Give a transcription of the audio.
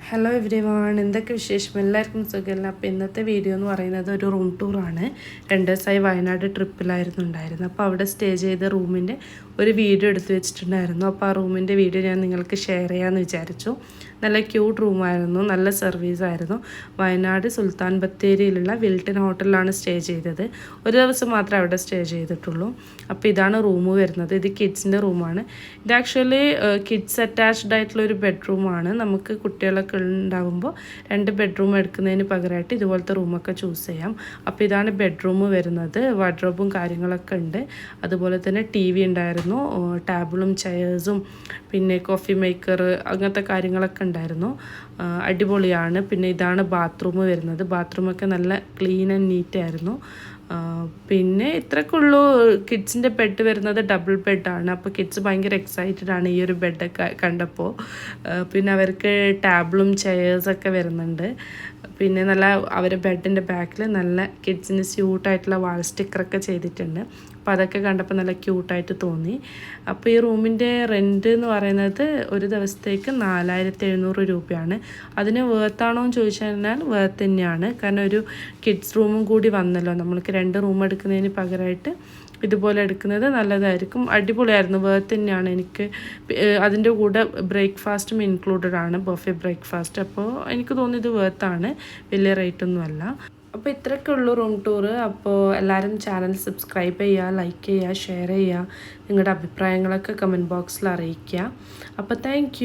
Hello every one, എന്തൊക്കെ വിശേഷം? എല്ലാവർക്കും സുഖമല്ല. അപ്പോൾ ഇന്നത്തെ വീഡിയോ എന്ന് പറയുന്നത് ഒരു റൂം ടൂറാണ്. 2 ദിവസമായി വയനാട് ട്രിപ്പിലായിരുന്നു ഉണ്ടായിരുന്നത്. അപ്പോൾ അവിടെ സ്റ്റേ ചെയ്ത റൂമിൻ്റെ ഒരു വീഡിയോ എടുത്ത് വെച്ചിട്ടുണ്ടായിരുന്നു. അപ്പോൾ ആ റൂമിൻ്റെ വീഡിയോ ഞാൻ നിങ്ങൾക്ക് ഷെയർ ചെയ്യാമെന്ന് വിചാരിച്ചു. നല്ല ക്യൂട്ട് റൂമായിരുന്നു, നല്ല സർവീസായിരുന്നു. വയനാട് സുൽത്താൻ ബത്തേരിയിലുള്ള വിൽട്ടൺ ഹോട്ടലിലാണ് സ്റ്റേ ചെയ്തത്. ഒരു ദിവസം മാത്രമേ അവിടെ സ്റ്റേ ചെയ്തിട്ടുള്ളൂ. അപ്പോൾ ഇതാണ് റൂം വരുന്നത്. ഇത് കിഡ്സിൻ്റെ റൂമാണ്. ഇത് ആക്ച്വലി കിഡ്സ് അറ്റാച്ച്ഡ് ആയിട്ടുള്ള ഒരു ബെഡ്റൂമാണ്. നമുക്ക് കുട്ടികളൊക്കെ ഉണ്ടാകുമ്പോൾ 2 ബെഡ്റൂം എടുക്കുന്നതിന് പകരമായിട്ട് ഇതുപോലത്തെ റൂമൊക്കെ ചൂസ് ചെയ്യാം. അപ്പോൾ ഇതാണ് ബെഡ്റൂം വരുന്നത്. വാർഡ്രോബും കാര്യങ്ങളൊക്കെ ഉണ്ട്. അതുപോലെ തന്നെ TV ഉണ്ടായിരുന്നു, ടേബിളും ചെയേഴ്സും പിന്നെ കോഫി മേക്കർ അങ്ങനത്തെ കാര്യങ്ങളൊക്കെ ഉണ്ടായിരുന്നു. അടിപൊളിയാണ്. പിന്നെ ഇതാണ് ബാത്റൂം വരുന്നത്. ബാത്റൂമൊക്കെ നല്ല ക്ലീൻ ആൻഡ് നീറ്റ് ആയിരുന്നു. പിന്നെ ഇത്രയൊക്കെ ഉള്ളൂ. കിഡ്സിൻ്റെ ബെഡ് വരുന്നത് ഡബിൾ ബെഡാണ്. അപ്പോൾ കിഡ്സ് ഭയങ്കര എക്സൈറ്റഡ് ആണ് ഈ ഒരു ബെഡൊക്കെ കണ്ടപ്പോൾ. പിന്നെ അവർക്ക് ടേബിളും ചെയേഴ്സൊക്കെ വരുന്നുണ്ട്. പിന്നെ നല്ല അവരുടെ ബെഡിൻ്റെ ബാക്കിൽ നല്ല കിഡ്സിന് സ്യൂട്ടായിട്ടുള്ള വാൾ സ്റ്റിക്കറൊക്കെ ചെയ്തിട്ടുണ്ട്. അപ്പോൾ അതൊക്കെ കണ്ടപ്പോൾ നല്ല ക്യൂട്ടായിട്ട് തോന്നി. അപ്പോൾ ഈ റൂമിൻ്റെ റെൻറ്റ് എന്ന് പറയുന്നത് ഒരു ദിവസത്തേക്ക് 4700 രൂപയാണ്. അതിന് വേർത്താണോ എന്ന് ചോദിച്ചു കഴിഞ്ഞാൽ വേർത്ത് തന്നെയാണ്. കാരണം ഒരു കിഡ്സ് റൂമും കൂടി വന്നല്ലോ. നമ്മൾക്ക് 2 റൂം എടുക്കുന്നതിന് പകരമായിട്ട് ഇതുപോലെ എടുക്കുന്നത് നല്ലതായിരിക്കും. അടിപൊളിയായിരുന്നു, വേർത്ത് തന്നെയാണ്. എനിക്ക് അതിൻ്റെ കൂടെ ബ്രേക്ക്ഫാസ്റ്റും ഇൻക്ലൂഡഡ് ആണ്, ബഫേ ബ്രേക്ക്ഫാസ്റ്റ്. അപ്പോൾ എനിക്ക് തോന്നിയത് വേർത്താണ്, വലിയ റേറ്റൊന്നുമല്ല. അപ്പോൾ ഇത്രയൊക്കെ ഉള്ളൂ റൂം ടൂറ്. അപ്പോൾ എല്ലാവരും ചാനൽ സബ്സ്ക്രൈബ് ചെയ്യുക, ലൈക്ക് ചെയ്യുക, ഷെയർ ചെയ്യുക. നിങ്ങളുടെ അഭിപ്രായങ്ങളൊക്കെ കമൻറ്റ് ബോക്സിൽ അറിയിക്കുക. അപ്പോൾ താങ്ക്